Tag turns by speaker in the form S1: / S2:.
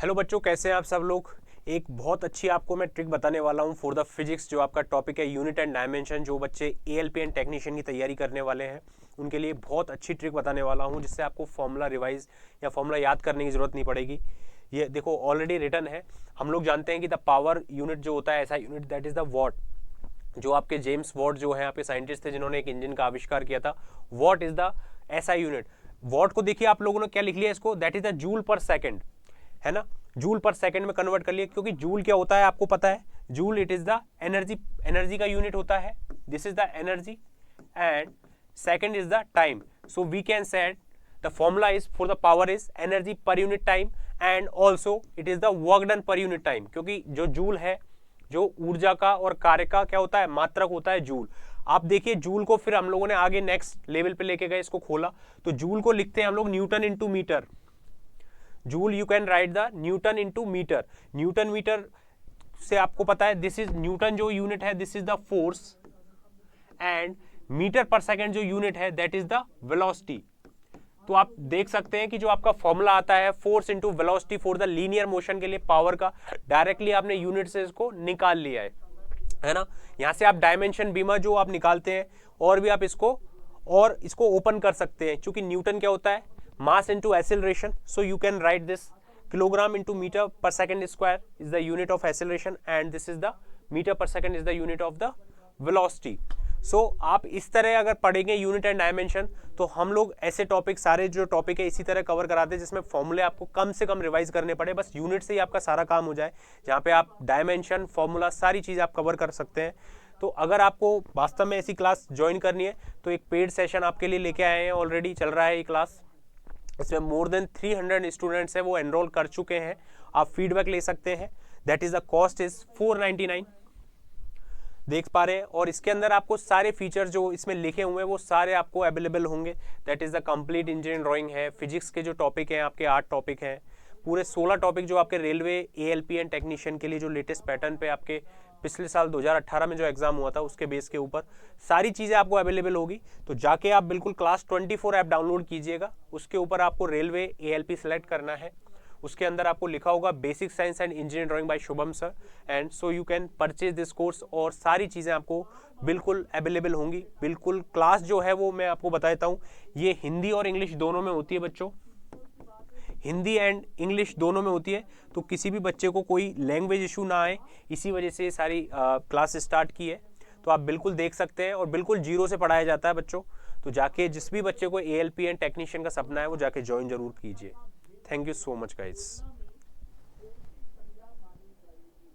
S1: Hello बच्चों, कैसे हैं आप सब लोग। एक बहुत अच्छी आपको मैं ट्रिक बताने वाला हूं फॉर द फिजिक्स। जो आपका टॉपिक है यूनिट एंड डायमेंशन, जो बच्चे एएलपी एंड टेक्नीशियन की तैयारी करने वाले हैं उनके लिए बहुत अच्छी ट्रिक बताने वाला हूं, जिससे आपको फॉर्मूला रिवाइज या फॉर्मूला याद करने की जरूरत नहीं पड़ेगी। ये देखो ऑलरेडी रिटन है। हम लोग जानते हैं कि द पावर यूनिट जो होता है, ऐसा unit, that is the what. जो आपके जेम्स वॉट जो है आपके साइंटिस्ट थे जिन्होंने एक इंजन का आविष्कार किया था, वॉट इज द ऐसा यूनिट। वॉट को देखिए आप लोगों ने क्या लिख लिया इसको, दैट इज द जूल पर सेकेंड, है ना। जूल पर सेकंड में कन्वर्ट कर लिया, क्योंकि जूल क्या होता है आपको पता है। Joule it is the energy, energy का यूनिट होता है। This is the energy and second is the time. So we can said the formula is for the power is energy per unit time and also it is the work done per unit time. क्योंकि जो joule है, जो ऊर्जा का और कार्य का क्या होता है, मात्रक होता है जूल। आप देखिए जूल को फिर हम लोगों ने आगे नेक्स्ट लेवल पे लेके गए, इसको खोला तो जूल को लिखते हैं हम लोग newton into metre. Joule you can write the newton into metre. Newton metre से आपको पता है दिस इज न्यूटन जो यूनिट है, this is the force and metre per second जो यूनिट है दैट इज द वेलोसिटी। तो आप देख सकते हैं कि जो आपका फॉर्मूला आता है force into velocity for the linear motion के लिए पावर का, डायरेक्टली आपने यूनिट से इसको निकाल लिया है ना। यहां से आप डायमेंशन बीमा जो आप निकालते हैं और भी आप इसको ओपन कर सकते हैं, क्योंकि न्यूटन क्या होता है, mass into acceleration. So you can write this kilogram into meter per second square is the unit of acceleration and this is the meter per second is the unit of the velocity. So आप इस तरह अगर पढ़ेंगे unit and dimension तो हम लोग ऐसे topic, सारे जो टॉपिक है इसी तरह कवर कराते हैं जिसमें फॉर्मूले आपको कम से कम रिवाइज करने पड़े, बस यूनिट से ही आपका सारा काम हो जाए, जहाँ पे आप डायमेंशन, फॉर्मूला, सारी चीज़ आप कवर कर सकते हैं। तो अगर आपको वास्तव में ऐसी क्लास ज्वाइन करनी है तो एक पेड सेशन आपके लिए लेके आए हैं, ऑलरेडी चल रहा है ये क्लास। इसमें मोर देन 300 स्टूडेंट्स है वो एनरोल कर चुके हैं। आप फीडबैक ले सकते हैं। That is the cost is 499, देख पा रहे हैं। और इसके अंदर आपको सारे फीचर जो इसमें लिखे हुए हैं वो सारे आपको अवेलेबल होंगे। That is the complete engineering drawing है, फिजिक्स के जो टॉपिक हैं आपके 8 टॉपिक हैं, पूरे 16 टॉपिक जो आपके रेलवे, एएलपी एंड टेक्नीशियन के लिए जो लेटेस्ट पैटर्न पे आपके पिछले साल 2018 में जो एग्जाम हुआ था उसके बेस के ऊपर सारी चीज़ें आपको अवेलेबल होगी। तो जाके आप बिल्कुल क्लास 24 ऐप डाउनलोड कीजिएगा। उसके ऊपर आपको रेलवे, एएलपी सेलेक्ट करना है। उसके अंदर आपको लिखा होगा basic science and engineering drawing by Shubham sir, and so you can purchase this course. और सारी चीज़ें आपको बिल्कुल अवेलेबल होंगी। बिल्कुल क्लास जो है वो मैं आपको बताता हूँ, ये हिंदी और इंग्लिश दोनों में होती है बच्चों, हिंदी एंड इंग्लिश दोनों में होती है। तो किसी भी बच्चे को कोई लैंग्वेज इशू ना आए, इसी वजह से सारी क्लास स्टार्ट की है। तो आप बिल्कुल देख सकते हैं और बिल्कुल जीरो से पढ़ाया जाता है बच्चों। तो जाके जिस भी बच्चे को एएलपी एंड टेक्नीशियन का सपना है वो जाके ज्वाइन जरूर कीजिए। Thank you so much guys.